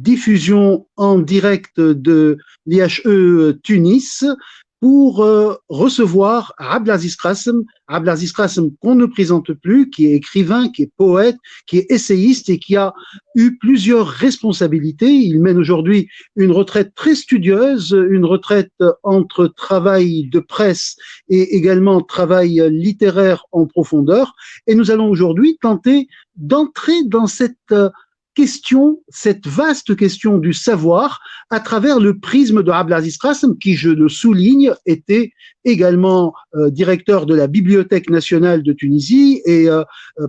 diffusion en direct de l'IHE Tunis pour recevoir Abdelaziz Qassem. Abdelaziz Qassem qu'on ne présente plus, qui est écrivain, qui est poète, qui est essayiste et qui a eu plusieurs responsabilités. Il mène aujourd'hui une retraite très studieuse, une retraite entre travail de presse et également travail littéraire en profondeur. Et nous allons aujourd'hui tenter d'entrer dans cette question, cette vaste question du savoir à travers le prisme de Abdelaziz Qassem, qui, je le souligne, était également directeur de la Bibliothèque nationale de Tunisie et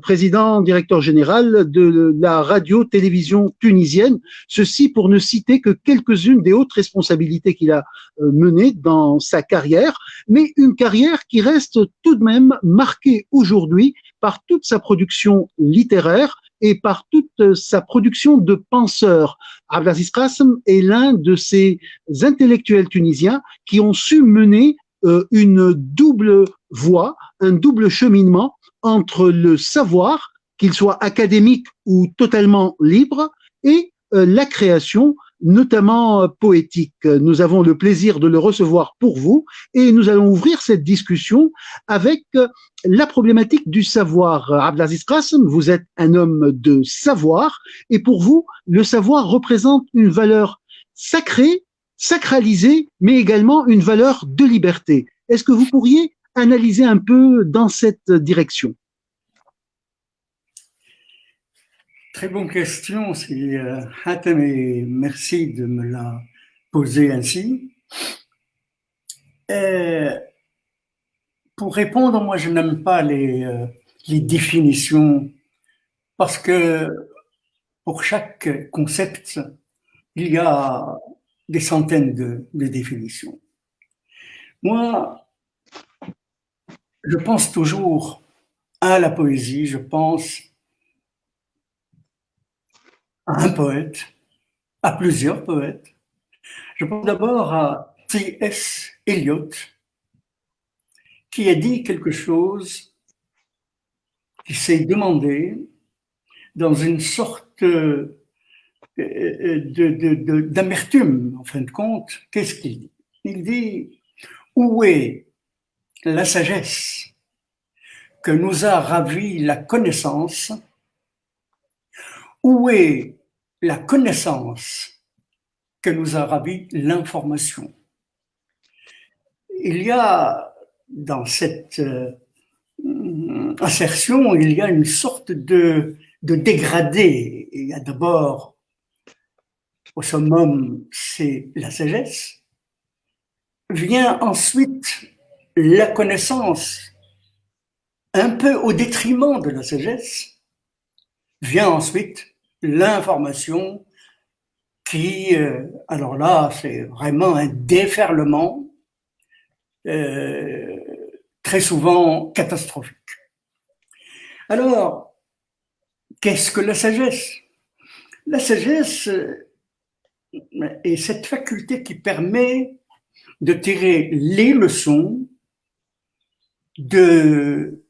président, directeur général de la radio-télévision tunisienne. Ceci pour ne citer que quelques-unes des hautes responsabilités qu'il a menées dans sa carrière, mais une carrière qui reste tout de même marquée aujourd'hui par toute sa production littéraire et par toute sa production de penseurs. Abdelaziz Qassem est l'un de ces intellectuels tunisiens qui ont su mener une double voie, un double cheminement entre le savoir, qu'il soit académique ou totalement libre, et la création, notamment poétique. Nous avons le plaisir de le recevoir pour vous et nous allons ouvrir cette discussion avec la problématique du savoir. Abdelaziz Qassem, vous êtes un homme de savoir et pour vous, le savoir représente une valeur sacrée, sacralisée, mais également une valeur de liberté. Est-ce que vous pourriez analyser un peu dans cette direction? Très bonne question, Hatem, et merci de me la poser ainsi. Pour répondre, moi je n'aime pas les définitions parce que pour chaque concept, il y a des centaines de définitions. Moi, je pense toujours à la poésie, je pense à un poète, à plusieurs poètes. Je pense d'abord à T.S. Eliot, qui a dit quelque chose qui s'est demandé dans une sorte d'amertume, en fin de compte. Qu'est-ce qu'il dit? Il dit, où est la sagesse que nous a ravi la connaissance? Où est la connaissance que nous a ravi l'information? Il y a dans cette assertion, il y a une sorte de dégradé. Il y a d'abord, au summum, c'est la sagesse. Vient ensuite la connaissance, un peu au détriment de la sagesse. Vient ensuite l'information qui, alors là, c'est vraiment un déferlement très souvent catastrophique. Alors, qu'est-ce que la sagesse? La sagesse est cette faculté qui permet de tirer les leçons de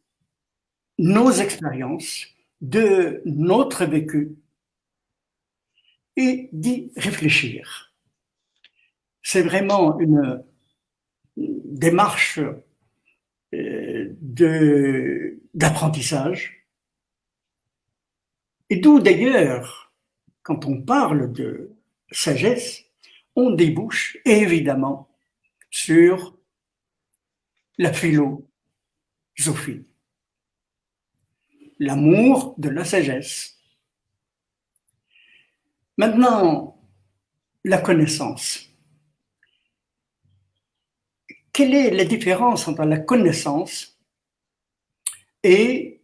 nos expériences, de notre vécu et d'y réfléchir. C'est vraiment une démarche d'apprentissage. Et d'où d'ailleurs, quand on parle de sagesse, on débouche évidemment sur la philosophie, l'amour de la sagesse. Maintenant, la connaissance. Quelle est la différence entre la connaissance et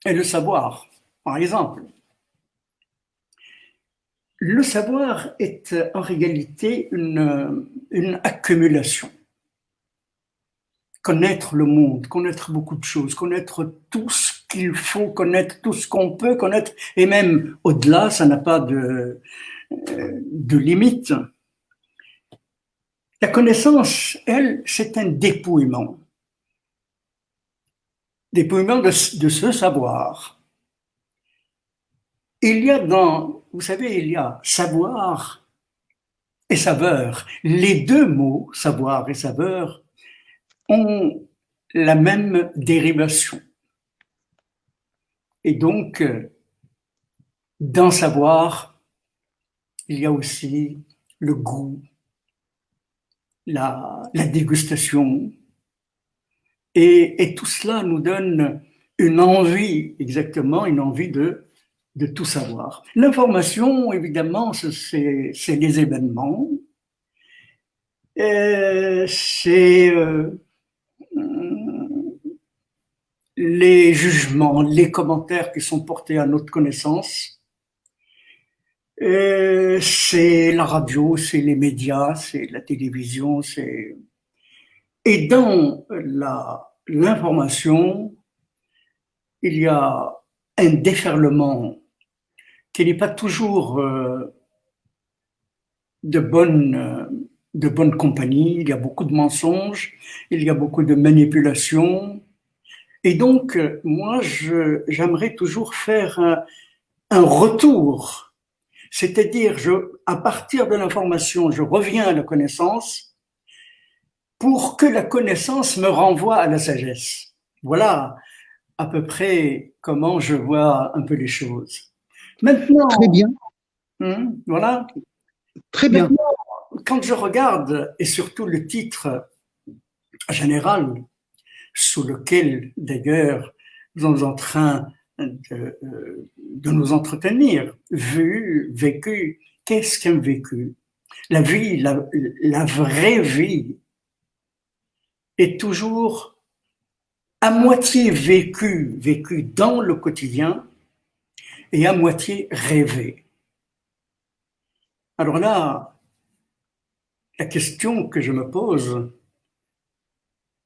le savoir? Par exemple, le savoir est en réalité une accumulation. Connaître le monde, connaître beaucoup de choses, connaître tout ce qu'il faut connaître, tout ce qu'on peut connaître, et même au-delà, ça n'a pas de limite. La connaissance, elle, c'est un dépouillement. Dépouillement de ce savoir. Il y a dans vous savez, il y a savoir et saveur. Les deux mots, savoir et saveur, ont la même dérivation. Et donc, dans savoir, il y a aussi le goût, la dégustation. Et tout cela nous donne une envie, exactement, une envie de tout savoir. L'information, évidemment, c'est les événements, c'est les jugements, les commentaires qui sont portés à notre connaissance. C'est la radio, c'est les médias, c'est la télévision, c'est... Et dans l'information, il y a un déferlement qui n'est pas toujours de bonne compagnie. Il y a beaucoup de mensonges, il y a beaucoup de manipulations. Et donc, moi, j'aimerais toujours faire un retour. C'est-à-dire, à partir de l'information, je reviens à la connaissance pour que la connaissance me renvoie à la sagesse. Voilà à peu près comment je vois un peu les choses. Maintenant, très bien, voilà. Très bien. Maintenant, quand je regarde, et surtout le titre général, sous lequel d'ailleurs nous sommes en train de nous entretenir, vu, vécu, qu'est-ce qu'un vécu? La vie, la vraie vie est toujours à moitié vécue dans le quotidien et à moitié rêvée. Alors là, la question que je me pose,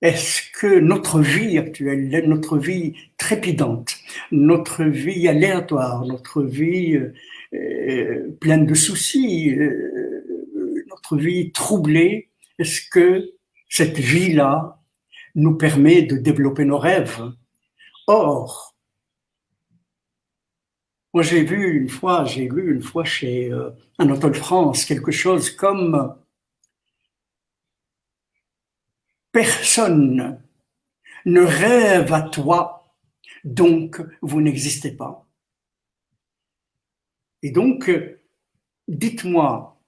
est-ce que notre vie actuelle, notre vie trépidante, notre vie aléatoire, notre vie pleine de soucis, notre vie troublée, est-ce que cette vie-là nous permet de développer nos rêves? Or, moi j'ai lu une fois chez Anatole France quelque chose comme personne ne rêve à toi, donc vous n'existez pas. Et donc, dites-moi,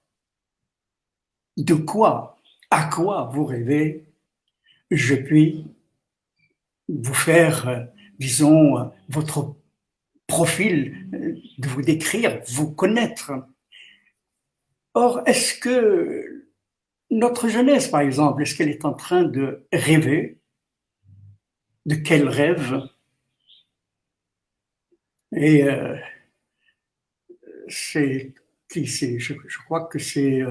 à quoi vous rêvez, je puis vous faire, disons, votre profil, de vous décrire, vous connaître. Or, est-ce que notre jeunesse, par exemple, est-ce qu'elle est en train de rêver? De quel rêve? Et je crois que c'est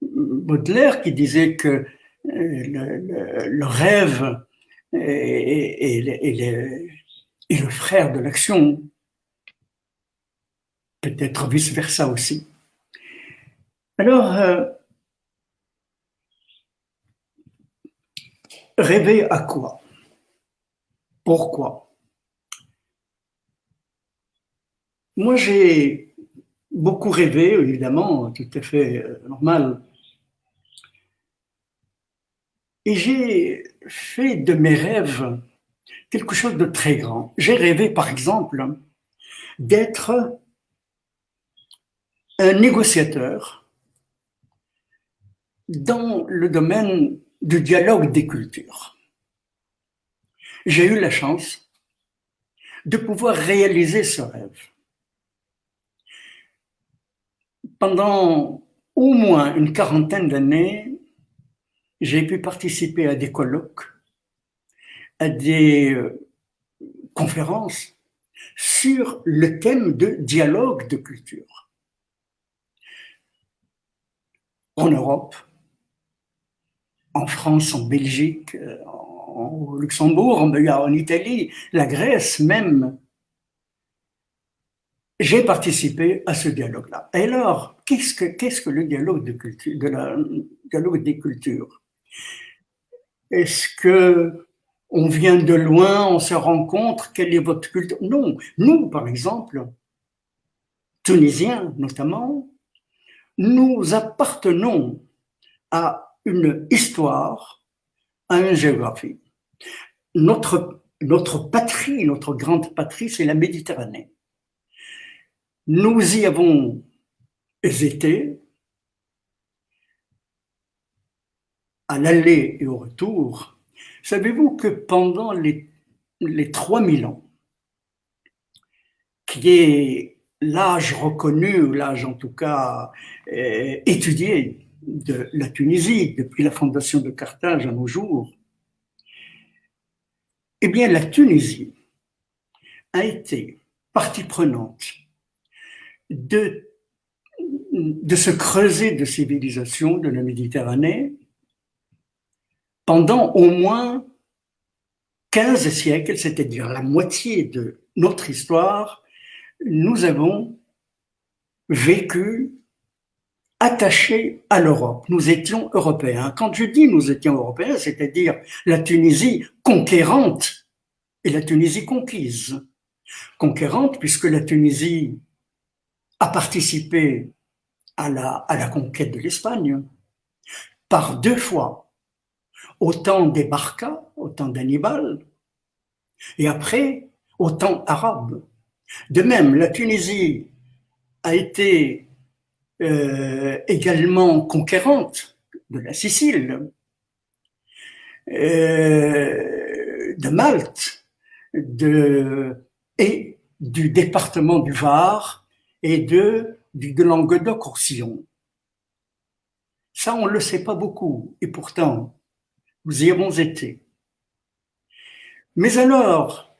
Baudelaire qui disait que le rêve est le frère de l'action, peut-être vice-versa aussi. Alors, rêver à quoi? Pourquoi? Moi, j'ai beaucoup rêvé, évidemment, tout à fait normal. Et j'ai fait de mes rêves quelque chose de très grand. J'ai rêvé, par exemple, d'être un négociateur dans le domaine du dialogue des cultures. J'ai eu la chance de pouvoir réaliser ce rêve. Pendant au moins une quarantaine d'années, j'ai pu participer à des colloques, à des conférences sur le thème de dialogue de culture. En Europe, en France, en Belgique, au Luxembourg, en Italie, la Grèce même. J'ai participé à ce dialogue-là. Et alors, qu'est-ce que le dialogue de culture, dialogue des cultures? Est-ce que on vient de loin, on se rencontre, quelle est votre culture? Non. Nous, par exemple, tunisiens notamment, nous appartenons à une histoire, à une géographie. Notre patrie, notre grande patrie, c'est la Méditerranée. Nous y avons été, à l'aller et au retour. Savez-vous que pendant les 3000 ans, qui est l'âge reconnu, ou l'âge en tout cas étudié de la Tunisie, depuis la fondation de Carthage à nos jours, eh bien la Tunisie a été partie prenante de ce creuset de civilisation de la Méditerranée pendant au moins 15 siècles, c'est-à-dire la moitié de notre histoire. Nous avons vécu attachés à l'Europe. Nous étions européens. Quand je dis nous étions européens, c'est-à-dire la Tunisie conquérante et la Tunisie conquise. Conquérante puisque la Tunisie a participé à la conquête de l'Espagne par 2 fois, au temps des Barca, au temps d'Hannibal, et après au temps arabe. De même, la Tunisie a été également conquérante de la Sicile, de Malte, et du département du Var et du Languedoc-Roussillon. Ça, on ne le sait pas beaucoup, et pourtant, nous y avons été. Mais alors,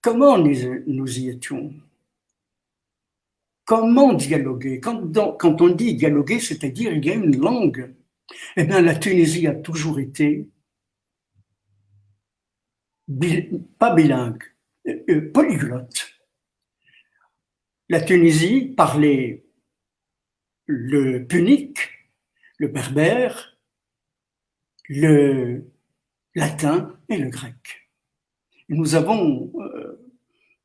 comment nous y étions ? Comment dialoguer ? Quand on dit dialoguer, c'est-à-dire il y a une langue. Eh bien, la Tunisie a toujours été pas bilingue, polyglotte. La Tunisie parlait le punique, le berbère, le latin et le grec. Nous avons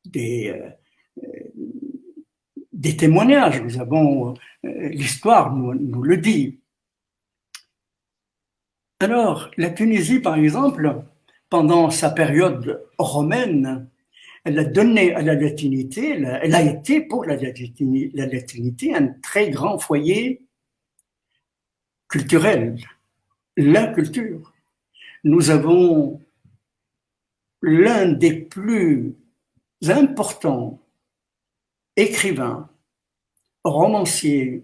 des témoignages, nous avons l'histoire nous le dit. Alors, la Tunisie, par exemple, pendant sa période romaine, elle a donné à la latinité, elle a été pour la latinité un très grand foyer culturel, la culture. Nous avons l'un des plus importants écrivains, romanciers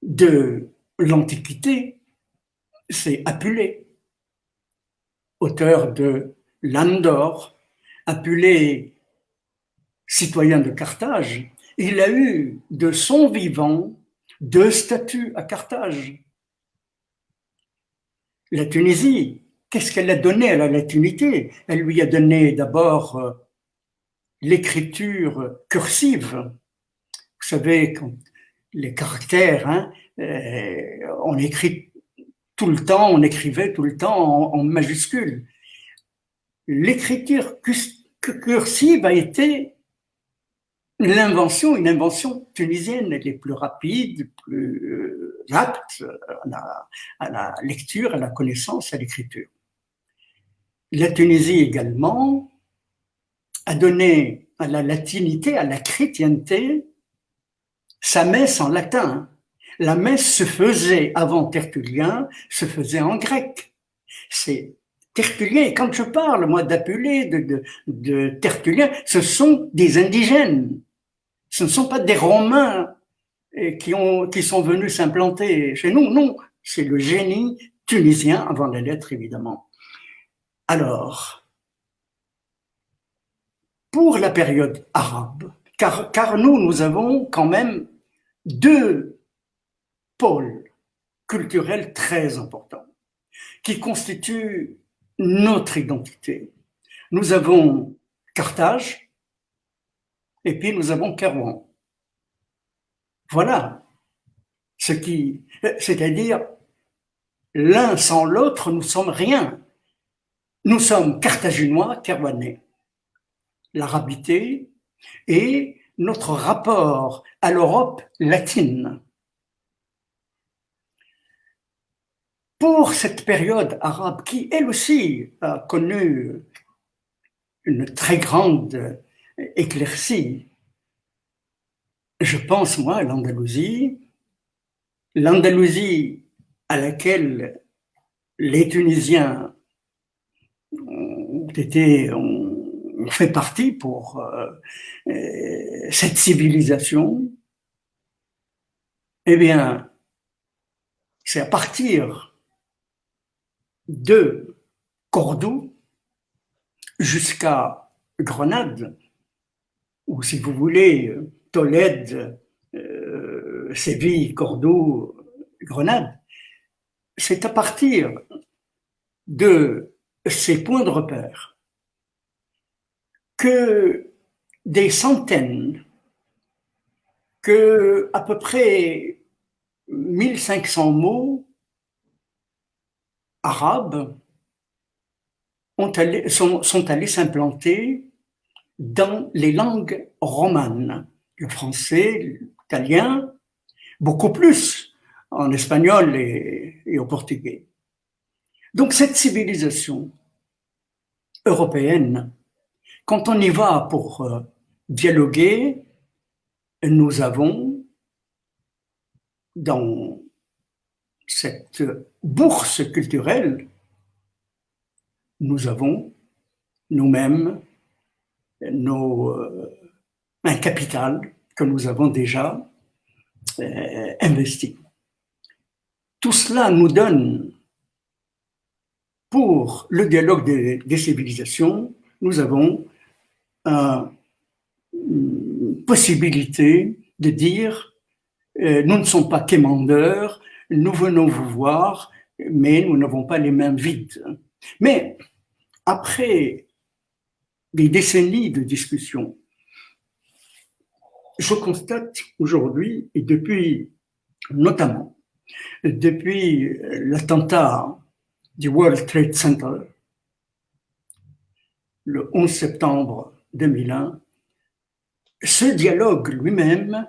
de l'Antiquité, c'est Apulée, auteur de Landor. Apulée, citoyen de Carthage, il a eu de son vivant 2 statues à Carthage. La Tunisie, qu'est-ce qu'elle a donné à la latinité ? Elle lui a donné d'abord l'écriture cursive. Vous savez, quand les caractères, on écrit tout le temps, on écrivait tout le temps en majuscules. L'écriture cursive a été une invention tunisienne. Elle est plus rapide, plus apte à la lecture, à la connaissance, à l'écriture. La Tunisie également a donné à la latinité, à la chrétienté, sa messe en latin. La messe se faisait, avant Tertullien, se faisait en grec. C'est Tertullien, quand je parle, moi, d'Apulée, de Tertullien, ce sont des indigènes. Ce ne sont pas des Romains qui sont venus s'implanter chez nous. Non, c'est le génie tunisien, avant la lettre, évidemment. Alors, pour la période arabe, car nous avons quand même 2 pôles culturels très importants qui constituent notre identité. Nous avons Carthage et puis nous avons Kairouan. Voilà c'est-à-dire l'un sans l'autre, nous sommes rien. Nous sommes carthaginois, kairouanais. L'arabité et notre rapport à l'Europe latine. Pour cette période arabe qui, elle aussi, a connu une très grande éclaircie, je pense, moi, à l'Andalousie à laquelle les Tunisiens ont fait partie pour cette civilisation, eh bien, c'est à partir de Cordoue jusqu'à Grenade, ou si vous voulez, Tolède, Séville, Cordoue, Grenade. C'est à partir de ces points de repère que des centaines, que à peu près 1500 mots arabes sont allés s'implanter dans les langues romanes, le français, l'italien, beaucoup plus en espagnol et au portugais. Donc cette civilisation européenne, quand on y va pour dialoguer, nous avons dans cette bourse culturelle, nous avons nous-mêmes un capital que nous avons déjà investi. Tout cela nous donne, pour le dialogue des civilisations, nous avons une possibilité de dire nous ne sommes pas quémandeurs, nous venons vous voir, mais nous n'avons pas les mains vides. Mais après des décennies de discussion, je constate aujourd'hui, et notamment depuis l'attentat du World Trade Center, le 11 septembre 2001, ce dialogue lui-même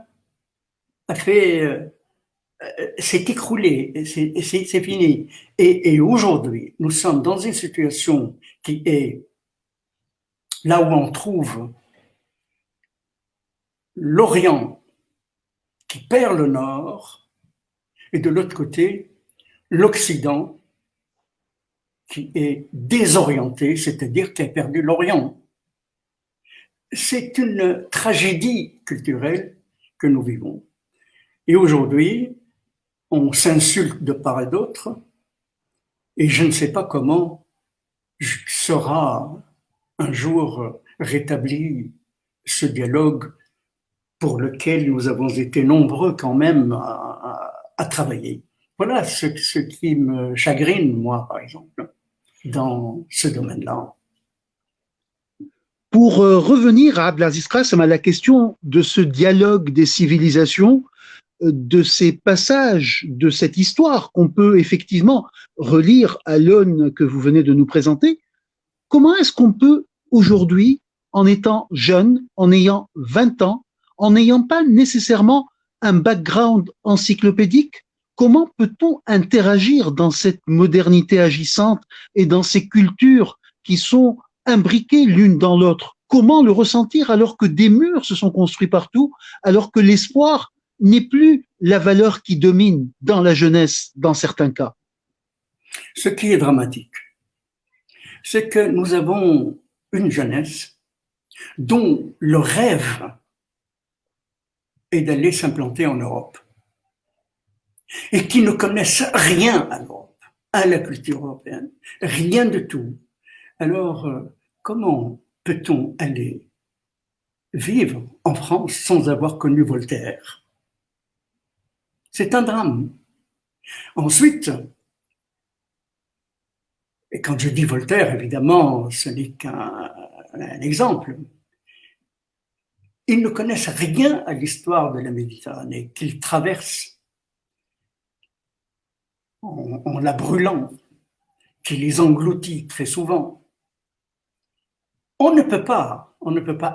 s'est écroulé, c'est fini. Et aujourd'hui, nous sommes dans une situation qui est là où on trouve l'Orient qui perd le Nord, et de l'autre côté, l'Occident qui est désorienté, c'est-à-dire qui a perdu l'Orient. C'est une tragédie culturelle que nous vivons. Et aujourd'hui, on s'insulte de part et d'autre, et je ne sais pas comment sera un jour rétabli ce dialogue pour lequel nous avons été nombreux quand même à travailler. Voilà ce qui me chagrine, moi, par exemple, dans ce domaine-là. Pour revenir à Abdelaziz Krasem, à la question de ce dialogue des civilisations, de ces passages de cette histoire qu'on peut effectivement relire à l'aune que vous venez de nous présenter, comment est-ce qu'on peut aujourd'hui, en étant jeune, en ayant 20 ans, en n'ayant pas nécessairement un background encyclopédique, comment peut-on interagir dans cette modernité agissante et dans ces cultures qui sont imbriquées l'une dans l'autre? Comment le ressentir alors que des murs se sont construits partout, alors que l'espoir n'est plus la valeur qui domine dans la jeunesse, dans certains cas? Ce qui est dramatique, c'est que nous avons une jeunesse dont le rêve est d'aller s'implanter en Europe et qui ne connaissent rien à l'Europe, à la culture européenne, rien de tout. Alors, comment peut-on aller vivre en France sans avoir connu Voltaire? C'est un drame. Ensuite, et quand je dis Voltaire, évidemment, ce n'est qu'un exemple, ils ne connaissent rien à l'histoire de la Méditerranée qu'ils traversent en la brûlant, qui les engloutit très souvent. On ne peut pas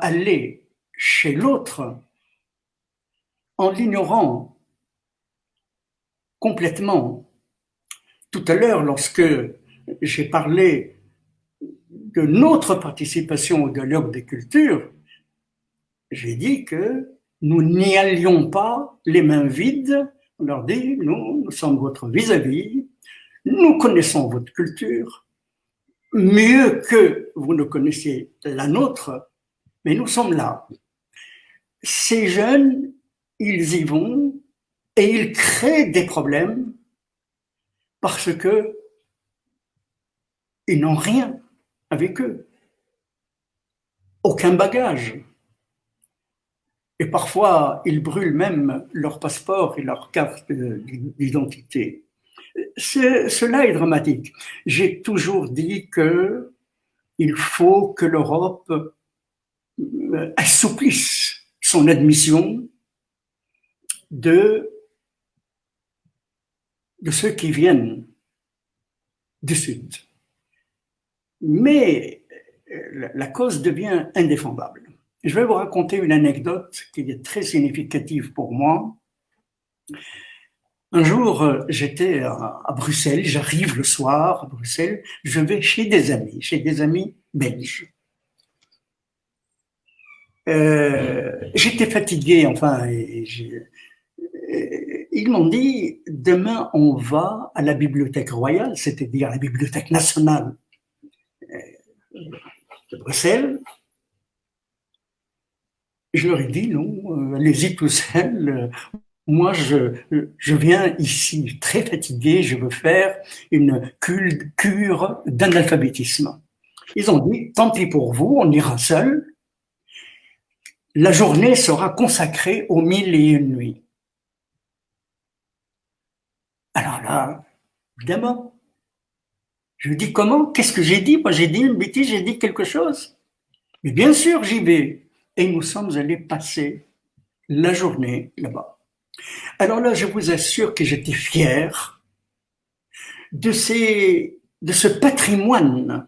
aller chez l'autre en l'ignorant complètement. Tout à l'heure, lorsque j'ai parlé de notre participation au dialogue des cultures, j'ai dit que nous n'y allions pas les mains vides. On leur dit, nous sommes votre vis-à-vis, nous connaissons votre culture, mieux que vous ne connaissiez la nôtre, mais nous sommes là. Ces jeunes, ils y vont et ils créent des problèmes parce que ils n'ont rien avec eux, aucun bagage. Et parfois, ils brûlent même leur passeport et leur carte d'identité. Cela est dramatique. J'ai toujours dit qu'il faut que l'Europe assouplisse son admission de ceux qui viennent du Sud. Mais la cause devient indéfendable. Je vais vous raconter une anecdote qui est très significative pour moi. Un jour, j'étais à Bruxelles, j'arrive le soir à Bruxelles, je vais chez des amis belges. J'étais fatigué, enfin, ils m'ont dit, demain on va à la Bibliothèque royale, c'est-à-dire la Bibliothèque nationale de Bruxelles. Je leur ai dit, non, allez-y tout seul. Moi, je viens ici très fatigué, je veux faire une cure d'analphabétisme. Ils ont dit, tant pis pour vous, on ira seul. La journée sera consacrée aux 1001 nuits. Alors là, évidemment, je dis comment? Qu'est-ce que j'ai dit? Moi, j'ai dit une bêtise, j'ai dit quelque chose. Mais bien sûr, j'y vais. Et nous sommes allés passer la journée là-bas. Alors là, je vous assure que j'étais fier de ce patrimoine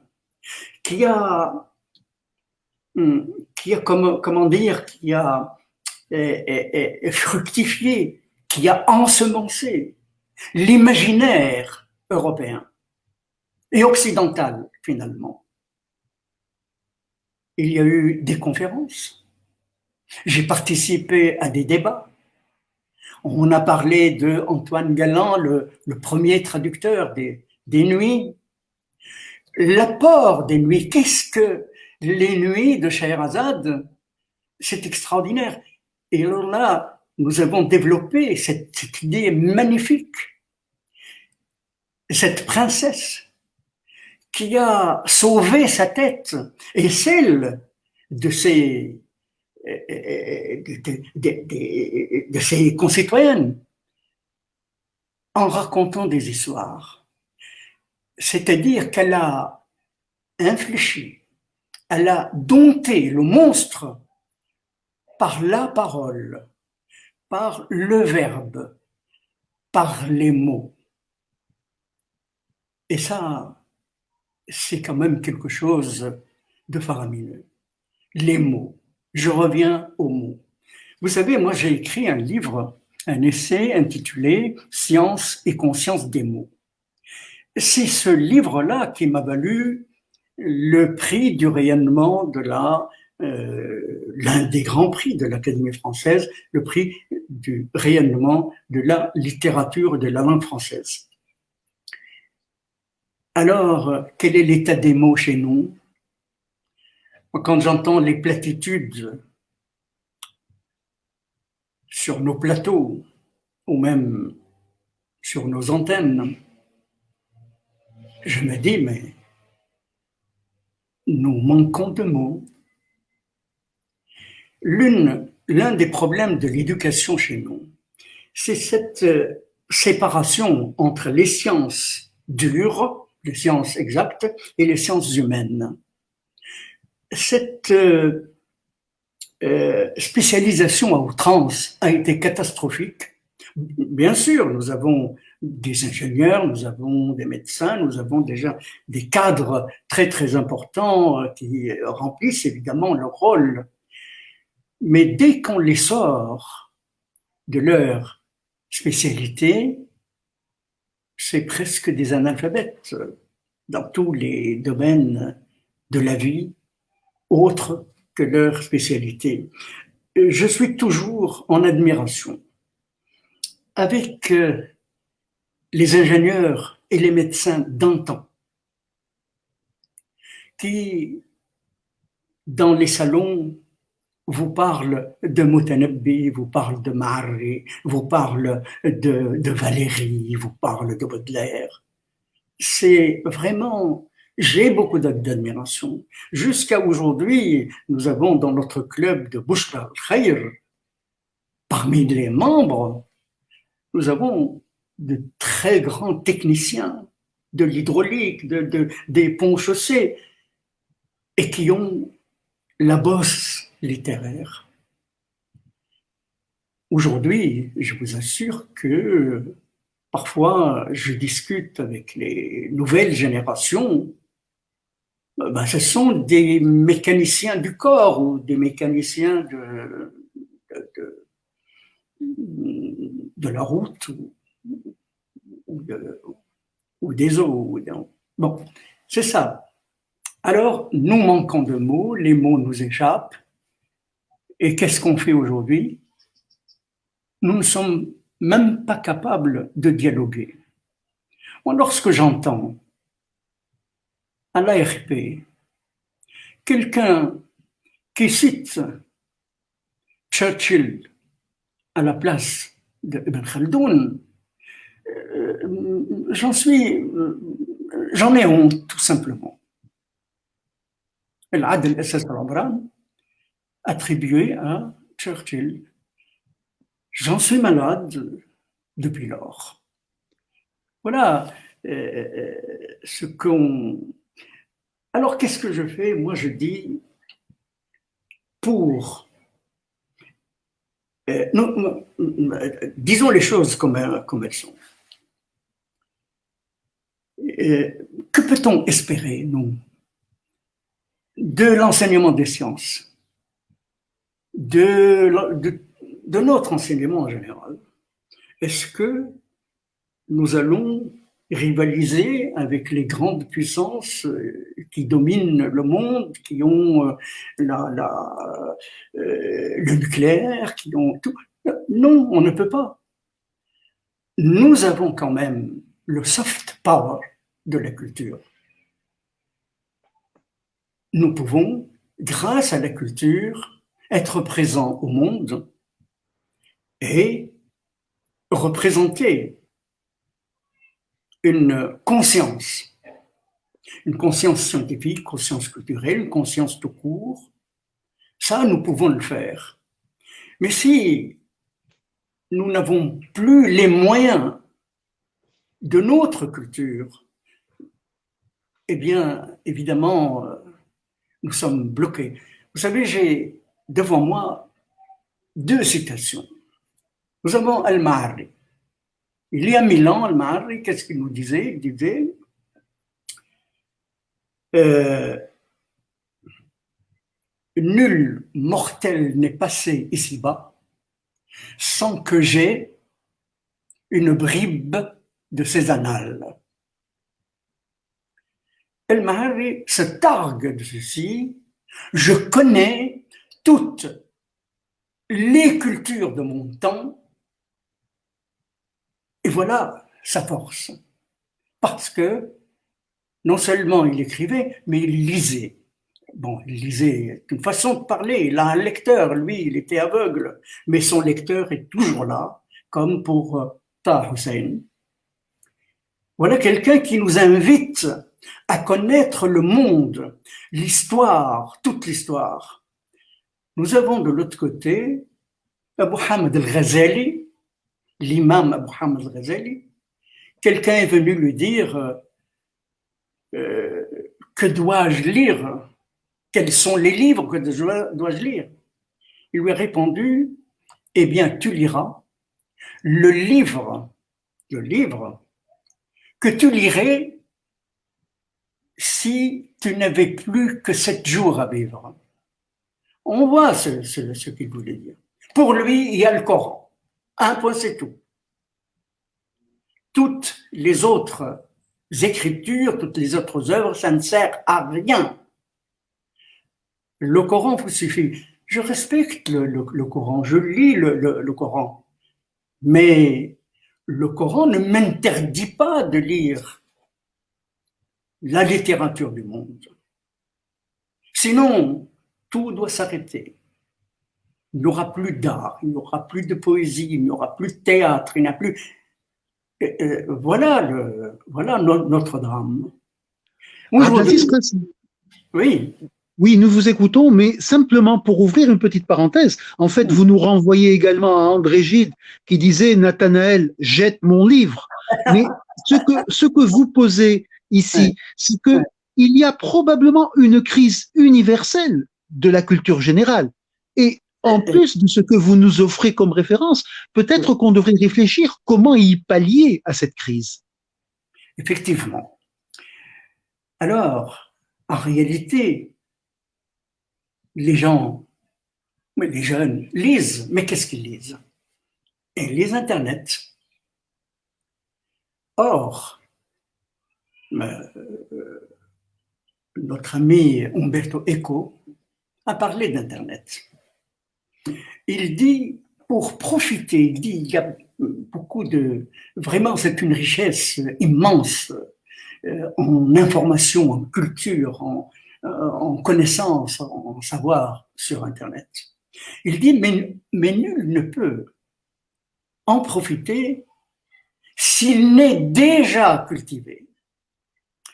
qui a fructifié, qui a ensemencé l'imaginaire européen et occidental finalement. Il y a eu des conférences. J'ai participé à des débats. On a parlé de Antoine Galland, le premier traducteur des nuits. L'apport des nuits, qu'est-ce que les nuits de Scheherazade? C'est extraordinaire. Et alors là, nous avons développé cette idée magnifique. Cette princesse qui a sauvé sa tête et celle de ses concitoyennes en racontant des histoires. C'est-à-dire qu'elle a infléchi, elle a dompté le monstre par la parole, par le verbe, par les mots. Et ça, c'est quand même quelque chose de faramineux. Les mots. Je reviens aux mots. Vous savez, moi j'ai écrit un livre, un essai intitulé « Science et conscience des mots ». C'est ce livre-là qui m'a valu le prix du rayonnement de l'un des grands prix de l'Académie française, le prix du rayonnement de la littérature et de la langue française. Alors, quel est l'état des mots chez nous? Quand j'entends les platitudes sur nos plateaux ou même sur nos antennes, je me dis, mais nous manquons de mots. L'un des problèmes de l'éducation chez nous, c'est cette séparation entre les sciences dures, les sciences exactes et les sciences humaines. Cette spécialisation à outrance a été catastrophique. Bien sûr, nous avons des ingénieurs, nous avons des médecins, nous avons déjà des cadres très très importants qui remplissent évidemment leur rôle. Mais dès qu'on les sort de leur spécialité, c'est presque des analphabètes dans tous les domaines de la vie autres que leur spécialité. Je suis toujours en admiration avec les ingénieurs et les médecins d'antan qui, dans les salons, vous parlent de Moutanabbi, vous parlent de Marri, vous parlent de Valéry, vous parlent de Baudelaire. C'est vraiment, j'ai beaucoup d'admiration. Jusqu'à aujourd'hui, nous avons dans notre club de Bushra al-Khair, parmi les membres, nous avons de très grands techniciens de l'hydraulique, des ponts-chaussées, et qui ont la bosse littéraire. Aujourd'hui, je vous assure que parfois, je discute avec les nouvelles générations. Ce sont des mécaniciens du corps ou des mécaniciens de la route ou des eaux. Bon, c'est ça. Alors, nous manquons de mots, les mots nous échappent. Et qu'est-ce qu'on fait aujourd'hui? Nous ne sommes même pas capables de dialoguer. Moi, lorsque j'entends à l'ARP quelqu'un qui cite Churchill à la place d'Ibn Khaldoun, j'en ai honte, tout simplement. Al-Adl al-Asas al-Amran attribué à Churchill. J'en suis malade depuis lors. Voilà ce qu'on... Alors, qu'est-ce que je fais? Moi, je dis, disons les choses comme elles sont. Que peut-on espérer, nous, de l'enseignement des sciences, de notre enseignement en général? Est-ce que nous allons rivaliser avec les grandes puissances qui dominent le monde, qui ont le nucléaire, qui ont tout? Non, on ne peut pas. Nous avons quand même le soft power de la culture. Nous pouvons, grâce à la culture, être présents au monde et représenter une conscience scientifique, conscience culturelle, une conscience tout court. Ça, nous pouvons le faire. Mais si nous n'avons plus les moyens de notre culture, eh bien, évidemment, nous sommes bloqués. Vous savez, j'ai devant moi 2 citations. Nous avons Al-Ma'arri. Il y a 1000 ans, Al-Ma'arri, qu'est-ce qu'il nous disait? Il disait nul mortel n'est passé ici-bas sans que j'aie une bribe de ses annales. Al-Ma'arri se targue de ceci. Je connais toutes les cultures de mon temps. Et voilà sa force. Parce que non seulement il écrivait, mais il lisait. Bon, il lisait une façon de parler. Il a un lecteur, lui, il était aveugle. Mais son lecteur est toujours là, comme pour Taha Hussein. Voilà quelqu'un qui nous invite à connaître le monde, l'histoire, toute l'histoire. Nous avons de l'autre côté Abu Hamid al-Ghazali, l'imam Abu Hamid al-Ghazali. Quelqu'un est venu lui dire que dois-je lire? Quels sont les livres que dois-je lire? Il lui a répondu, eh bien, tu liras le livre que tu lirais si tu n'avais plus que 7 jours à vivre. On voit ce qu'il voulait dire. Pour lui, il y a le Coran. Un point, c'est tout. Toutes les autres écritures, toutes les autres œuvres, ça ne sert à rien. Le Coran, vous suffit. Je respecte le Coran, je lis le Coran, mais le Coran ne m'interdit pas de lire la littérature du monde. Sinon, tout doit s'arrêter. Il n'y aura plus d'art, il n'y aura plus de poésie, il n'y aura plus de théâtre, il n'y a plus. Voilà notre drame. Abdelaziz, Oui. oui, nous vous écoutons, mais simplement pour ouvrir une petite parenthèse, en fait, vous nous renvoyez également à André Gide qui disait « Nathanaël, jette mon livre ». Mais ce que vous posez ici, c'est qu'il y a probablement une crise universelle de la culture générale. Et en plus de ce que vous nous offrez comme référence, peut-être qu'on devrait réfléchir comment y pallier à cette crise. Effectivement. Alors, en réalité, les jeunes lisent, mais qu'est-ce qu'ils lisent? Ils lisent Internet. Or, notre ami Umberto Eco a parlé d'Internet. Il dit, pour profiter, il y a beaucoup vraiment, c'est une richesse immense en information, en culture, en connaissance, en savoir sur Internet. Il dit, mais nul ne peut en profiter s'il n'est déjà cultivé.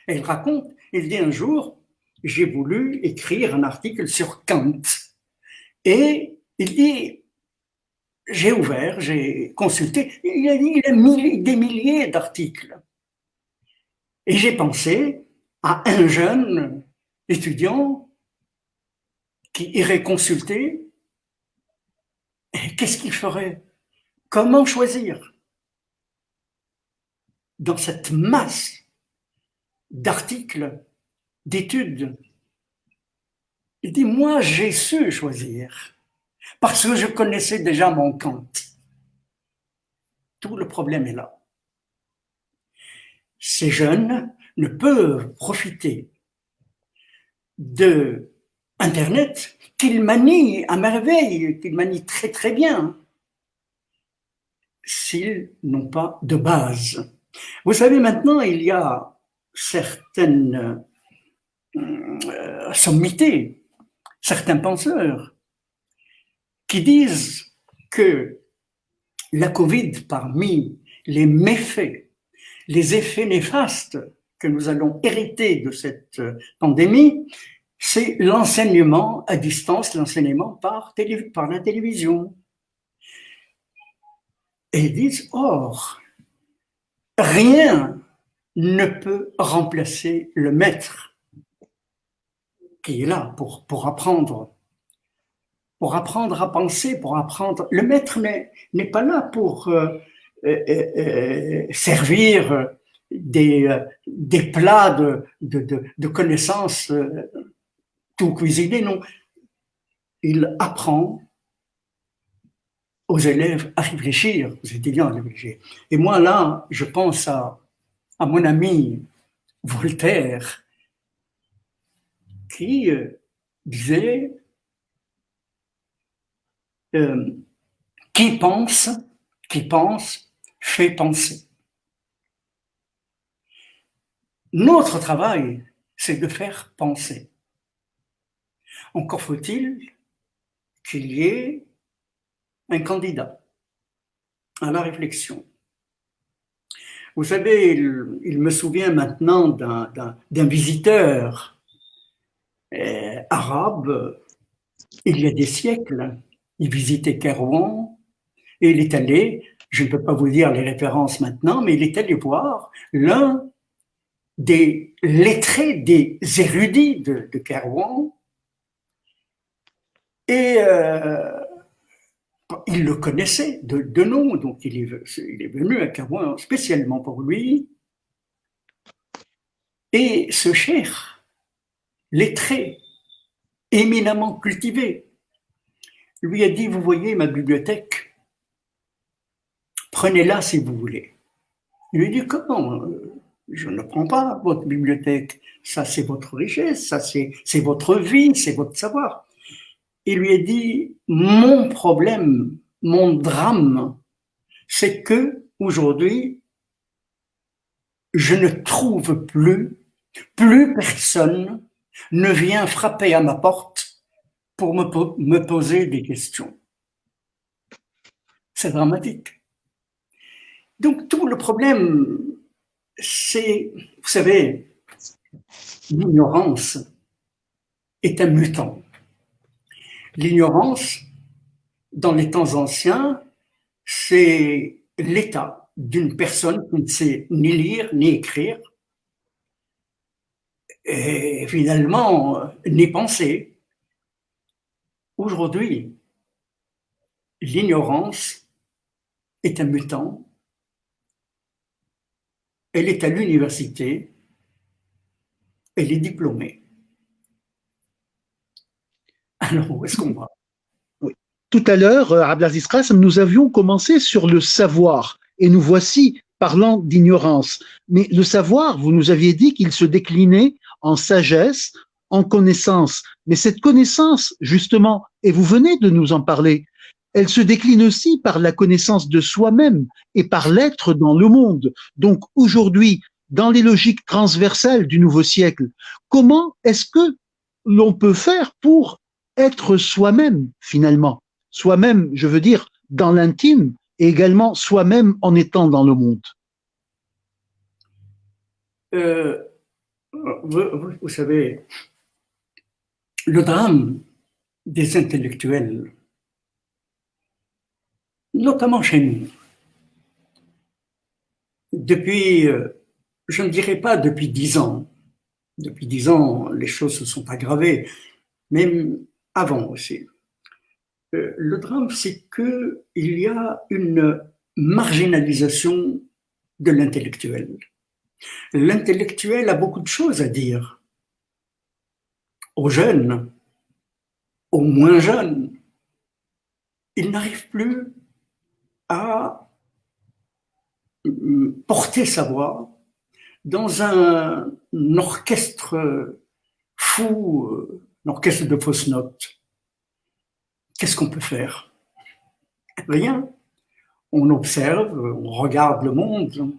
Et il raconte, il dit un jour, j'ai voulu écrire un article sur Kant. Et il dit, j'ai ouvert, j'ai consulté, il a des milliers d'articles. Et j'ai pensé à un jeune étudiant qui irait consulter. Et qu'est-ce qu'il ferait? Comment choisir? Dans cette masse d'articles, d'études, il dit, moi, j'ai su choisir parce que je connaissais déjà mon Kant. Tout le problème est là. Ces jeunes ne peuvent profiter de Internet qu'ils manient à merveille, qu'ils manient très très bien, s'ils n'ont pas de base. Vous savez, maintenant, il y a certaines sommités, certains penseurs qui disent que la Covid, parmi les méfaits, les effets néfastes que nous allons hériter de cette pandémie, c'est l'enseignement à distance, l'enseignement par la télévision. Et ils disent, or, rien ne peut remplacer le maître qui est là pour apprendre à penser, pour apprendre. Le maître n'est pas là pour servir des plats de connaissances tout cuisinés, non. Il apprend aux élèves à réfléchir, aux étudiants à réfléchir. Et moi, là, je pense à mon ami Voltaire, qui disait qui pense, fait penser. Notre travail, c'est de faire penser. Encore faut-il qu'il y ait un candidat à la réflexion. Vous savez, il me souvient maintenant d'un visiteur arabe, il y a des siècles. Il visitait Kairouan et il est allé, je ne peux pas vous dire les références maintenant, mais il est allé voir l'un des lettrés, des érudits de Kairouan, et il le connaissait de nom, donc il est venu à Kairouan spécialement pour lui. Et ce cheikh, lettré, éminemment cultivé, lui a dit, vous voyez ma bibliothèque, prenez-la si vous voulez. Il lui dit, comment? Je ne prends pas votre bibliothèque. Ça, c'est votre richesse, ça, c'est votre vie, c'est votre savoir. Il lui a dit, mon problème, mon drame, c'est que aujourd'hui, je ne trouve plus personne ne vient frapper à ma porte pour me poser des questions. C'est dramatique. Donc tout le problème, c'est, vous savez, l'ignorance est un mutant. L'ignorance, dans les temps anciens, c'est l'état d'une personne qui ne sait ni lire ni écrire, et finalement ni penser. Aujourd'hui, l'ignorance est un mutant. Elle est à l'université, elle est diplômée. Alors, où est-ce qu'on va? Oui. Tout à l'heure, Abdelaziz Qassem, nous avions commencé sur le savoir et nous voici parlant d'ignorance. Mais le savoir, vous nous aviez dit qu'il se déclinait en sagesse, en connaissance. Mais cette connaissance, justement, et vous venez de nous en parler, elle se décline aussi par la connaissance de soi-même et par l'être dans le monde. Donc aujourd'hui, dans les logiques transversales du nouveau siècle, comment est-ce que l'on peut faire pour être soi-même finalement? Soi-même, je veux dire, dans l'intime et également soi-même en étant dans le monde. Vous savez, le drame des intellectuels, notamment chez nous, depuis, je ne dirais pas depuis 10 ans, depuis 10 ans, les choses se sont aggravées, mais avant aussi. Le drame, c'est qu'il y a une marginalisation de l'intellectuel. L'intellectuel a beaucoup de choses à dire aux jeunes, aux moins jeunes. Il n'arrive plus à porter sa voix dans un orchestre fou, un orchestre de fausses notes. Qu'est-ce qu'on peut faire? Rien. On observe, on regarde le monde.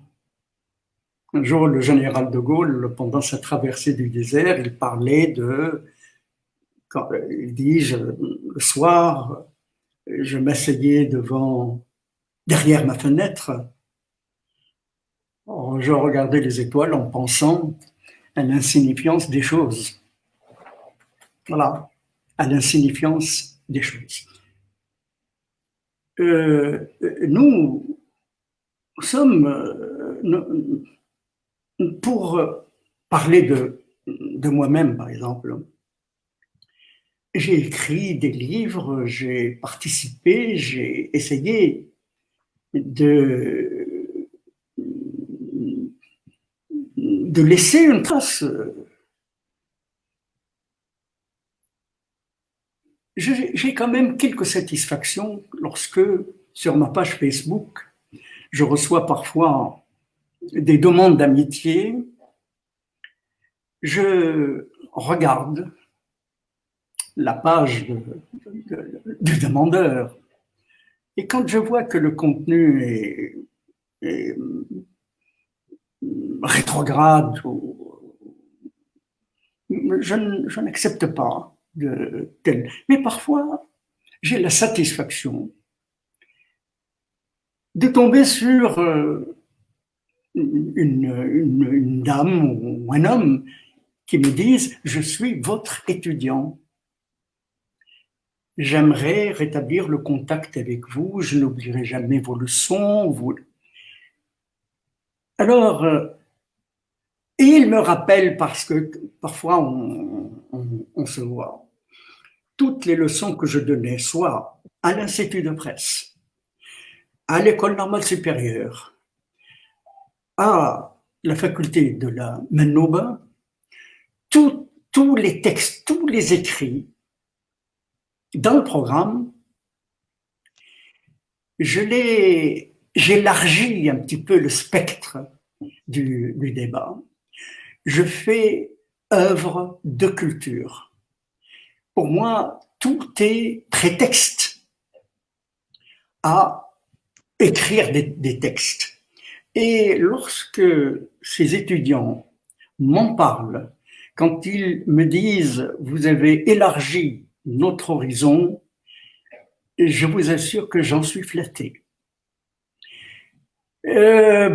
Un jour, le général de Gaulle, pendant sa traversée du désert, il parlait de, il dit, le soir, je m'asseyais derrière ma fenêtre. Je regardais les étoiles en pensant à l'insignifiance des choses. Voilà, à l'insignifiance des choses. Nous sommes, pour parler de moi-même, par exemple, j'ai écrit des livres, j'ai participé, j'ai essayé de laisser une trace. J'ai quand même quelques satisfactions lorsque, sur ma page Facebook, je reçois parfois des demandes d'amitié. Je regarde la page du demandeur et quand je vois que le contenu est rétrograde, je n'accepte pas de tel. Mais parfois, j'ai la satisfaction de tomber sur une dame ou un homme qui me disent « Je suis votre étudiant. J'aimerais rétablir le contact avec vous. Je n'oublierai jamais vos leçons. » Alors, et il me rappelle, parce que parfois on se voit, toutes les leçons que je donnais, soit à l'Institut de presse, à l'École normale supérieure, à la faculté de la Manouba, tous les textes, tous les écrits dans le programme, je les j'élargis un petit peu le spectre du débat. Je fais œuvre de culture. Pour moi, tout est prétexte à écrire des textes. Et lorsque ces étudiants m'en parlent, quand ils me disent « vous avez élargi notre horizon », je vous assure que j'en suis flatté. Je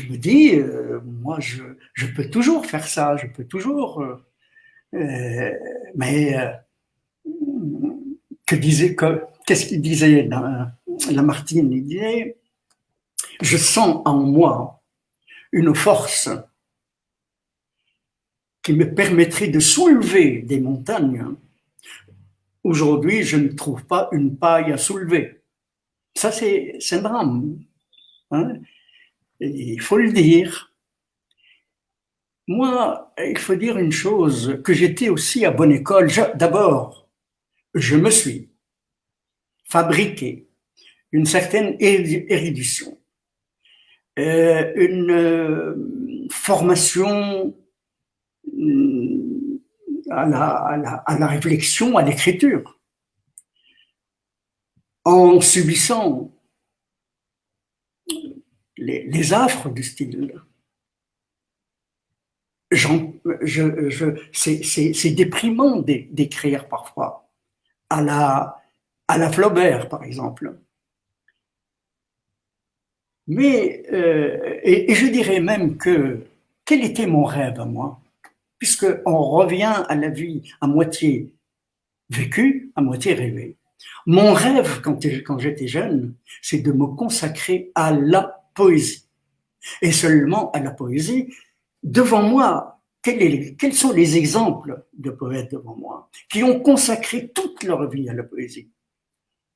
me dis, moi, je peux toujours faire ça, je peux toujours. Mais qu'est-ce qu'il disait Lamartine? Il disait, je sens en moi une force qui me permettrait de soulever des montagnes. Aujourd'hui, je ne trouve pas une paille à soulever. Ça, c'est un drame. Hein? Il faut le dire. Moi, il faut dire une chose, que j'étais aussi à bonne école. D'abord, je me suis fabriqué une certaine érudition, une formation à la réflexion, à l'écriture, en subissant les affres du style. C'est déprimant d'écrire parfois, à la Flaubert, par exemple. Mais, et je dirais même quel était mon rêve à moi, puisqu'on revient à la vie à moitié vécue, à moitié rêvée. Mon rêve, quand j'étais jeune, c'est de me consacrer à la poésie. Et seulement à la poésie. Devant moi, quels sont les exemples de poètes devant moi qui ont consacré toute leur vie à la poésie?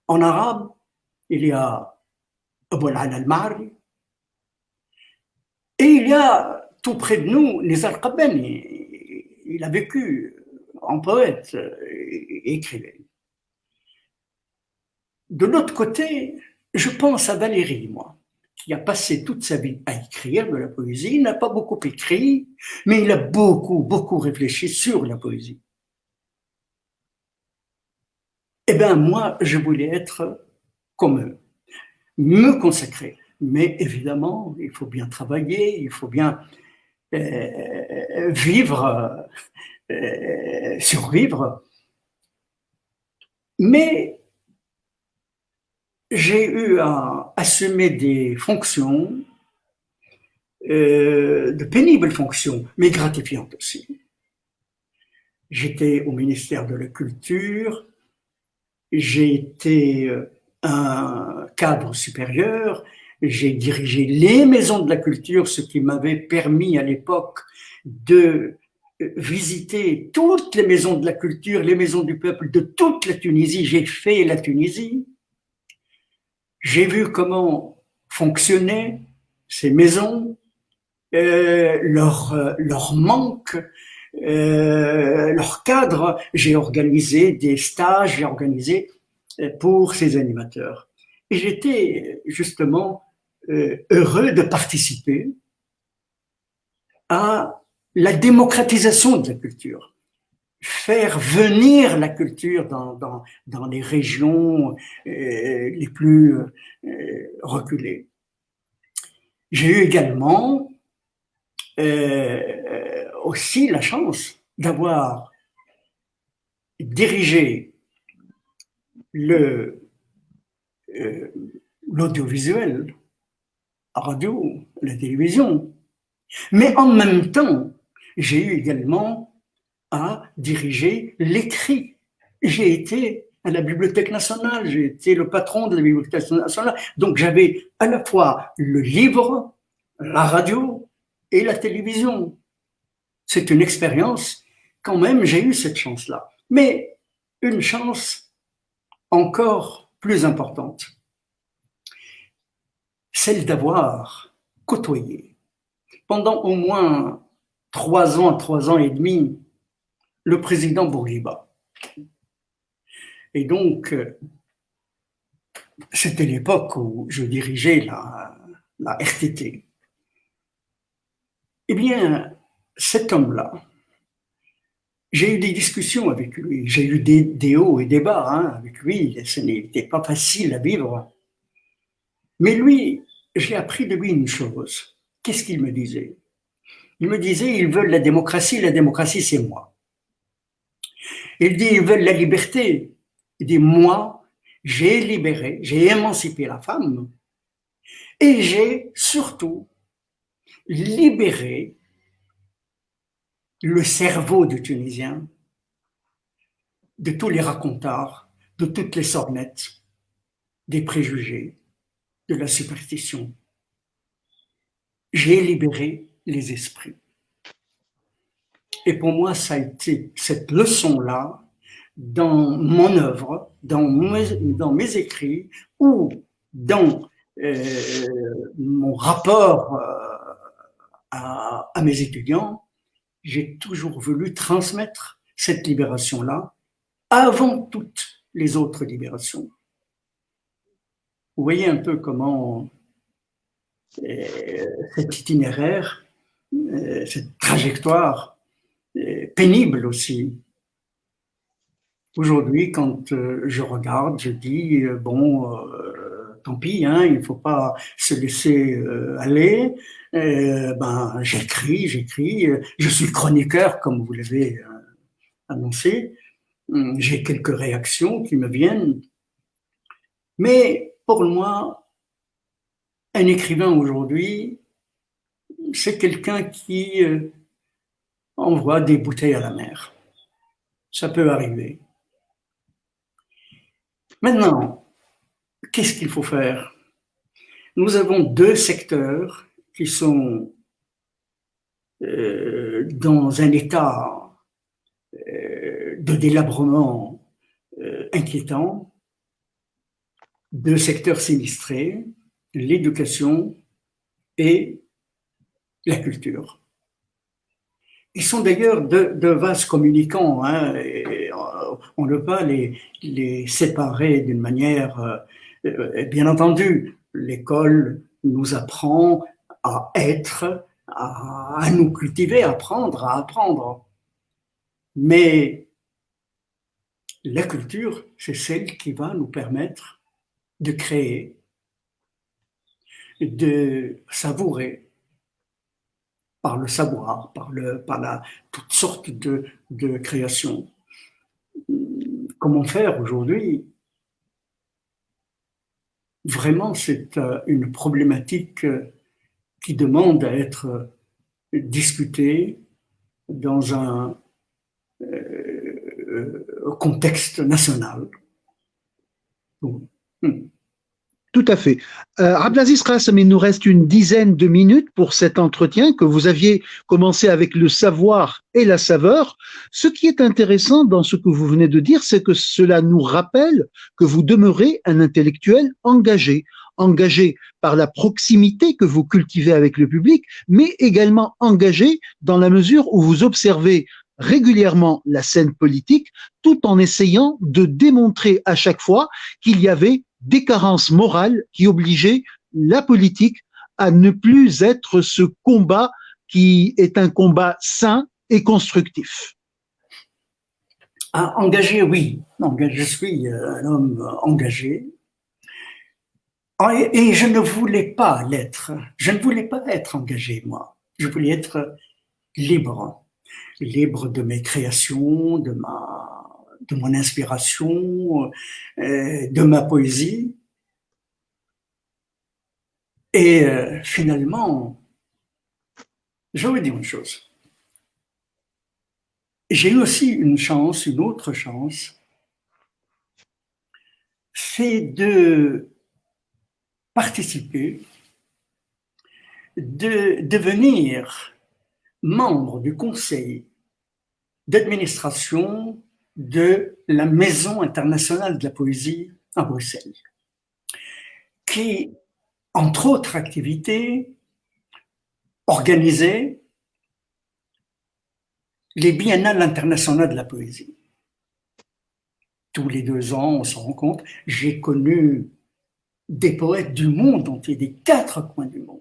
En arabe, il y a Abou al-Ala al-Ma'ri, et il y a tout près de nous Nizar Qabbani. Il a vécu en poète et écrivain. De l'autre côté, je pense à Valéry, moi, qui a passé toute sa vie à écrire de la poésie. Il n'a pas beaucoup écrit, mais il a beaucoup, beaucoup réfléchi sur la poésie. Eh bien, moi, je voulais être comme eux, me consacrer. Mais évidemment, il faut bien travailler, il faut bien vivre, survivre. Mais j'ai eu à assumer des fonctions, de pénibles fonctions, mais gratifiantes aussi. J'étais au ministère de la Culture, j'ai été un cadre supérieur, j'ai dirigé les maisons de la culture, ce qui m'avait permis à l'époque de visiter toutes les maisons de la culture, les maisons du peuple de toute la Tunisie. J'ai fait la Tunisie. J'ai vu comment fonctionnaient ces maisons, leur manque, leur cadre. J'ai organisé des stages, j'ai organisé pour ces animateurs. Et j'étais justement heureux de participer à la démocratisation de la culture. Faire venir la culture dans les régions les plus reculées. J'ai eu également aussi la chance d'avoir dirigé l'audiovisuel, la radio, la télévision. Mais en même temps, j'ai eu également à diriger l'écrit. J'ai été à la Bibliothèque nationale, j'ai été le patron de la Bibliothèque nationale, donc j'avais à la fois le livre, la radio et la télévision. C'est une expérience, quand même, j'ai eu cette chance-là. Mais une chance encore plus importante, celle d'avoir côtoyé pendant au moins 3 ans et demi, le président Bourguiba. Et donc, c'était l'époque où je dirigeais la RTT. Eh bien, cet homme-là, j'ai eu des discussions avec lui, j'ai eu des hauts et des bas avec lui, ce n'était pas facile à vivre. Mais lui, j'ai appris de lui une chose. Qu'est-ce qu'il me disait? Il me disait, ils veulent la démocratie c'est moi. Il dit, ils veulent la liberté. Il dit, moi, j'ai libéré, j'ai émancipé la femme et j'ai surtout libéré le cerveau du Tunisien de tous les racontards, de toutes les sornettes, des préjugés, de la superstition. J'ai libéré les esprits. Et pour moi, ça a été cette leçon-là dans mon œuvre, dans mes écrits ou dans mon rapport à mes étudiants. J'ai toujours voulu transmettre cette libération-là avant toutes les autres libérations. Vous voyez un peu comment cet itinéraire, cette trajectoire pénible aussi. Aujourd'hui, quand je regarde, je dis tant pis, il ne faut pas se laisser aller. J'écris, je suis chroniqueur, comme vous l'avez annoncé. J'ai quelques réactions qui me viennent. Mais pour moi, un écrivain aujourd'hui, c'est quelqu'un qui envoie des bouteilles à la mer. Ça peut arriver. Maintenant, qu'est-ce qu'il faut faire? Nous avons deux secteurs qui sont dans un état de délabrement inquiétant, deux secteurs sinistrés, l'éducation et la culture. Ils sont d'ailleurs de vases communicants, et on ne peut pas les séparer d'une manière. Bien entendu, l'école nous apprend à être, à nous cultiver, à apprendre. Mais la culture, c'est celle qui va nous permettre de créer, de savourer par le savoir, par toutes sortes de créations. Comment faire aujourd'hui? Vraiment, c'est une problématique qui demande à être discutée dans un contexte national. Donc, Tout à fait. Abdelaziz Rassam, il nous reste une dizaine de minutes pour cet entretien que vous aviez commencé avec le savoir et la saveur. Ce qui est intéressant dans ce que vous venez de dire, c'est que cela nous rappelle que vous demeurez un intellectuel engagé, engagé par la proximité que vous cultivez avec le public, mais également engagé dans la mesure où vous observez régulièrement la scène politique, tout en essayant de démontrer à chaque fois qu'il y avait des carences morales qui obligeaient la politique à ne plus être ce combat qui est un combat sain et constructif. Engagé, oui. Je suis un homme engagé. Et je ne voulais pas l'être. Je ne voulais pas être engagé, moi. Je voulais être libre. Libre de mes créations, de mon inspiration, de ma poésie. Et finalement, je vais vous dire une chose. J'ai eu aussi une autre chance, c'est de participer, de devenir membre du conseil d'administration de la Maison internationale de la poésie à Bruxelles, qui, entre autres activités, organisait les biennales internationales de la poésie. Tous les 2 ans, on se rencontre. J'ai connu des poètes du monde entier, des 4 coins du monde.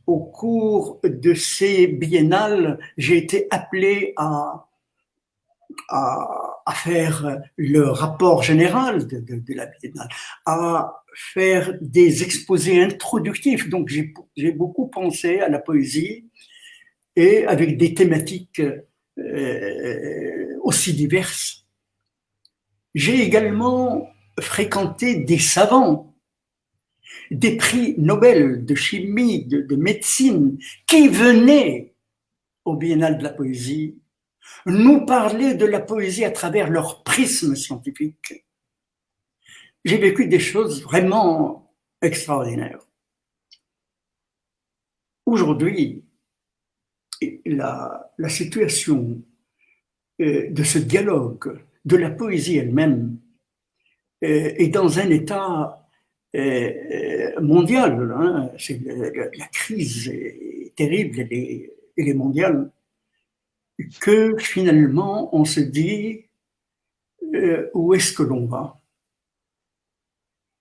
Au cours de ces biennales, j'ai été appelé à faire le rapport général de la biennale, à faire des exposés introductifs. Donc j'ai beaucoup pensé à la poésie et avec des thématiques aussi diverses. J'ai également fréquenté des savants, des prix Nobel de chimie, de médecine, qui venaient au Biennale de la poésie nous parler de la poésie à travers leur prisme scientifique. J'ai vécu des choses vraiment extraordinaires. Aujourd'hui, la situation de ce dialogue, de la poésie elle-même, est dans un état mondial. Hein. La crise est terrible, elle est mondiale, que finalement on se dit où est-ce que l'on va?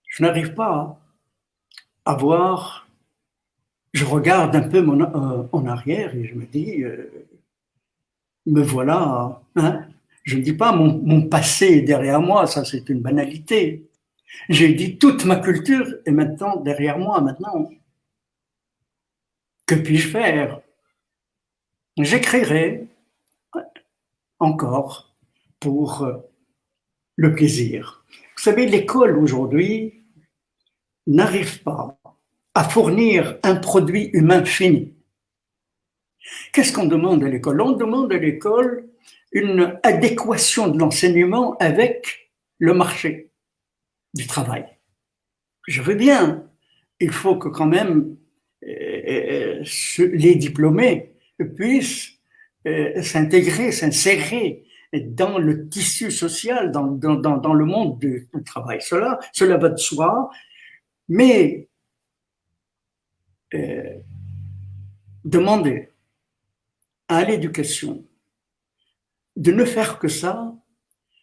Je n'arrive pas à voir, je regarde un peu en arrière et je me dis, me voilà, hein? Je ne dis pas mon passé est derrière moi, ça c'est une banalité. J'ai dit toute ma culture est maintenant derrière moi, maintenant. Que puis-je faire? J'écrirai encore pour le plaisir. Vous savez, l'école aujourd'hui n'arrive pas à fournir un produit humain fini. Qu'est-ce qu'on demande à l'école? On demande à l'école une adéquation de l'enseignement avec le marché du travail. Je veux bien, il faut que quand même les diplômés puissent s'intégrer, s'insérer dans le tissu social, dans le monde du travail. Cela va de soi, mais demander à l'éducation de ne faire que ça,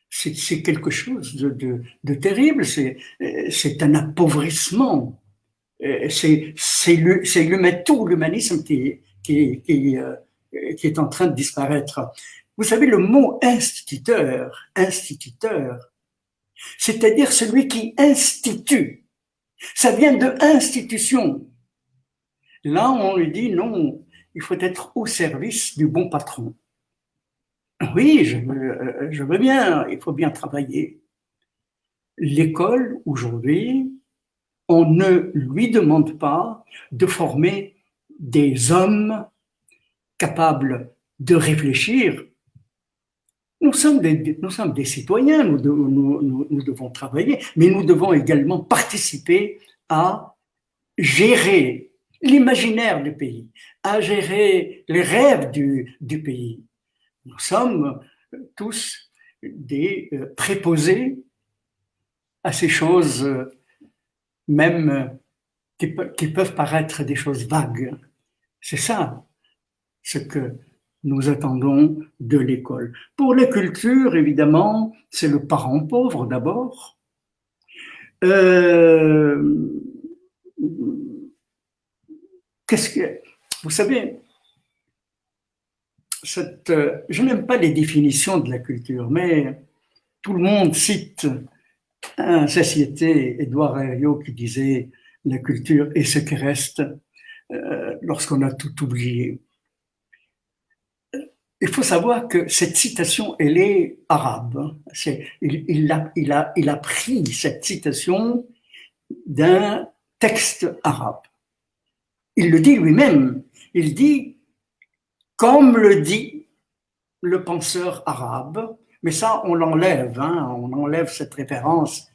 c'est quelque chose de terrible, c'est un appauvrissement. C'est tout l'humanisme qui est en train de disparaître. Vous savez, le mot instituteur, c'est-à-dire celui qui institue, ça vient de institution. Là, on lui dit non, il faut être au service du bon patron. Oui, je veux bien, il faut bien travailler. L'école, aujourd'hui, on ne lui demande pas de former des hommes capables de réfléchir. Nous sommes des citoyens, nous devons travailler, mais nous devons également participer à gérer l'imaginaire du pays, à gérer les rêves du pays. Nous sommes tous des préposés à ces choses, même qui peuvent paraître des choses vagues. C'est ça ce que nous attendons de l'école. Pour la culture, évidemment, c'est le parent pauvre d'abord. Vous savez, je n'aime pas les définitions de la culture, mais tout le monde cite un société, Édouard Herriot, qui disait « La culture est ce qui reste lorsqu'on a tout oublié ». Il faut savoir que cette citation, elle est arabe. Il a pris cette citation d'un texte arabe. Il le dit lui-même. Il dit, comme le dit le penseur arabe, mais ça, on l'enlève, on enlève cette référence.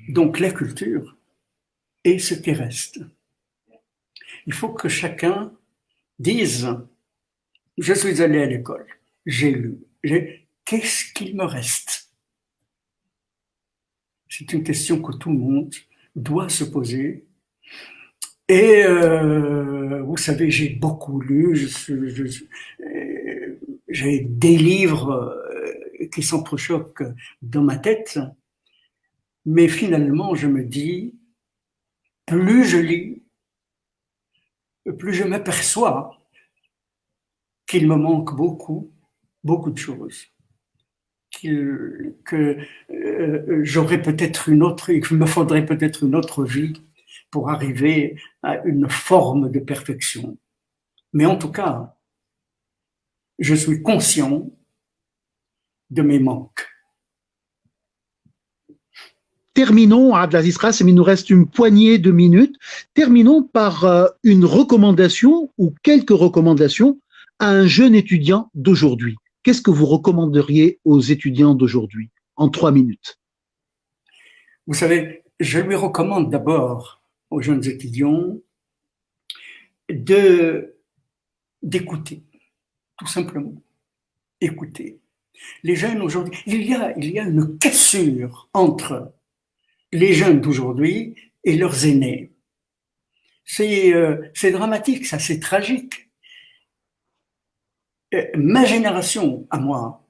Donc, la culture est ce qui reste. Il faut que chacun dise, je suis allé à l'école, j'ai lu, qu'est-ce qu'il me reste? C'est une question que tout le monde doit se poser. Et vous savez, j'ai beaucoup lu, j'ai des livres qui s'entrechoquent dans ma tête. Mais finalement, je me dis, plus je lis, plus je m'aperçois qu'il me manque beaucoup, beaucoup de choses. Que j'aurais peut-être une autre, qu'il me faudrait peut-être une autre vie pour arriver à une forme de perfection. Mais en tout cas, je suis conscient de mes manques. Terminons, Abdelaziz Rassem, il nous reste une poignée de minutes. Terminons par une recommandation ou quelques recommandations à un jeune étudiant d'aujourd'hui. Qu'est-ce que vous recommanderiez aux étudiants d'aujourd'hui en 3 minutes? Vous savez, je lui recommande d'abord aux jeunes étudiants d'écouter, tout simplement, écouter. Les jeunes aujourd'hui, il y a une cassure entre les jeunes d'aujourd'hui et leurs aînés. C'est dramatique, ça, c'est tragique. Ma génération, à moi,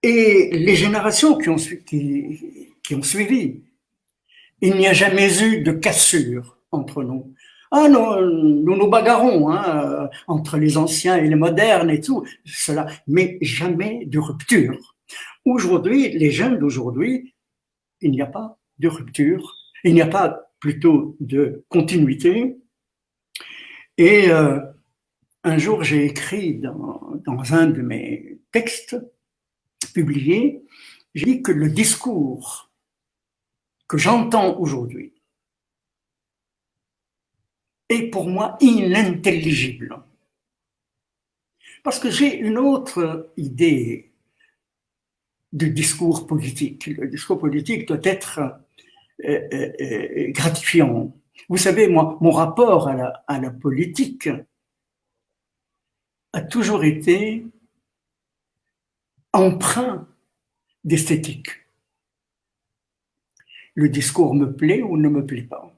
et les générations qui ont suivi, il n'y a jamais eu de cassure entre nous. Ah non, nous nous bagarrons entre les anciens et les modernes et tout, cela, mais jamais de rupture. Aujourd'hui, les jeunes d'aujourd'hui, il n'y a pas de rupture, il n'y a pas plutôt de continuité. Et un jour, j'ai écrit dans un de mes textes publiés, j'ai dit que le discours que j'entends aujourd'hui est pour moi inintelligible. Parce que j'ai une autre idée du discours politique. Le discours politique doit être gratifiant. Vous savez, moi, mon rapport à la politique a toujours été empreint d'esthétique. Le discours me plaît ou ne me plaît pas?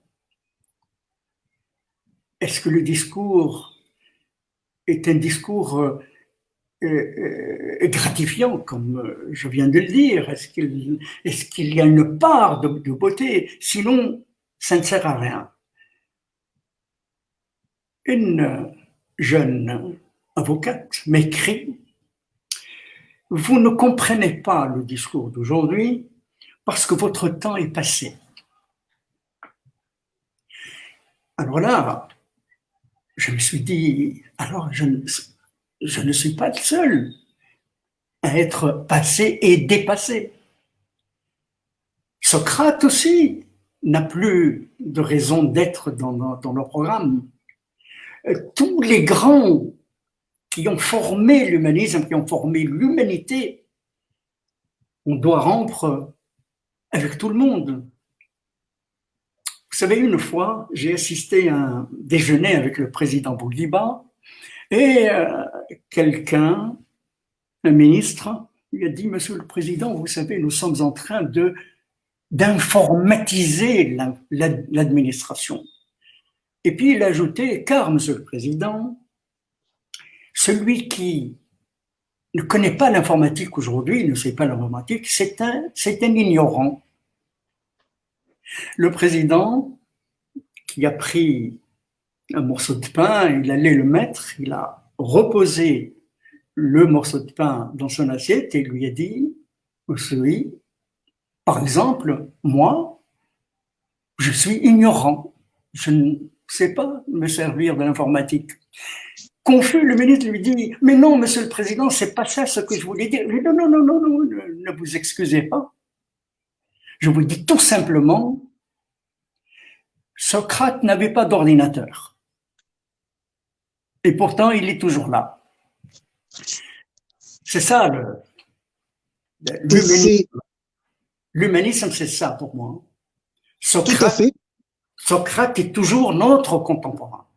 Est-ce que le discours est un discours gratifiant, comme je viens de le dire? Est-ce qu'il y a une part de beauté? Sinon, ça ne sert à rien. Une jeune avocate m'écrit: vous ne comprenez pas le discours d'aujourd'hui parce que votre temps est passé. Alors là, je me suis dit, alors je ne suis pas le seul à être passé et dépassé. Socrate aussi n'a plus de raison d'être dans nos programmes. Tous les grands qui ont formé l'humanisme, qui ont formé l'humanité, on doit rompre avec tout le monde. Vous savez, une fois, j'ai assisté à un déjeuner avec le président Bourguiba et quelqu'un, un ministre, lui a dit: Monsieur le Président, vous savez, nous sommes en train d'informatiser l'administration. Et puis il a ajouté: car, Monsieur le Président, celui qui ne connaît pas l'informatique aujourd'hui, ne sait pas l'informatique, c'est un ignorant. Le président, qui a pris un morceau de pain, il allait le mettre, il a reposé le morceau de pain dans son assiette et lui a dit: oui, par exemple, moi, je suis ignorant, je ne sais pas me servir de l'informatique. Confus, le ministre lui dit: mais non, Monsieur le Président, c'est pas ça ce que je voulais dire. Non, ne vous excusez pas. Je vous dis tout simplement, Socrate n'avait pas d'ordinateur. Et pourtant, il est toujours là. C'est ça l'humanisme. L'humanisme, c'est ça pour moi. Socrate, tout à fait. Socrate est toujours notre contemporain.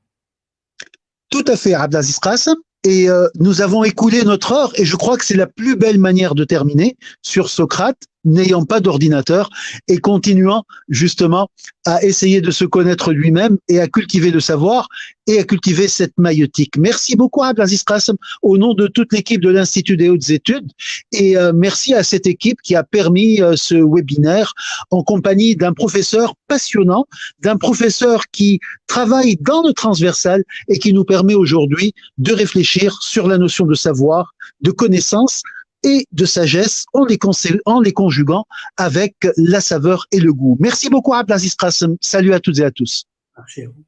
Tout à fait, Abdelaziz Rassem. Et nous avons écoulé notre heure et je crois que c'est la plus belle manière de terminer sur Socrate. n'ayant pas d'ordinateur et continuant justement à essayer de se connaître lui-même et à cultiver le savoir et à cultiver cette maïeutique. Merci beaucoup à Abdelaziz Qassem au nom de toute l'équipe de l'Institut des hautes études et merci à cette équipe qui a permis ce webinaire en compagnie d'un professeur passionnant, d'un professeur qui travaille dans le transversal et qui nous permet aujourd'hui de réfléchir sur la notion de savoir, de connaissance et de sagesse en les conjuguant avec la saveur et le goût. Merci beaucoup Abdelaziz Qassem. Salut à toutes et à tous. Merci à vous.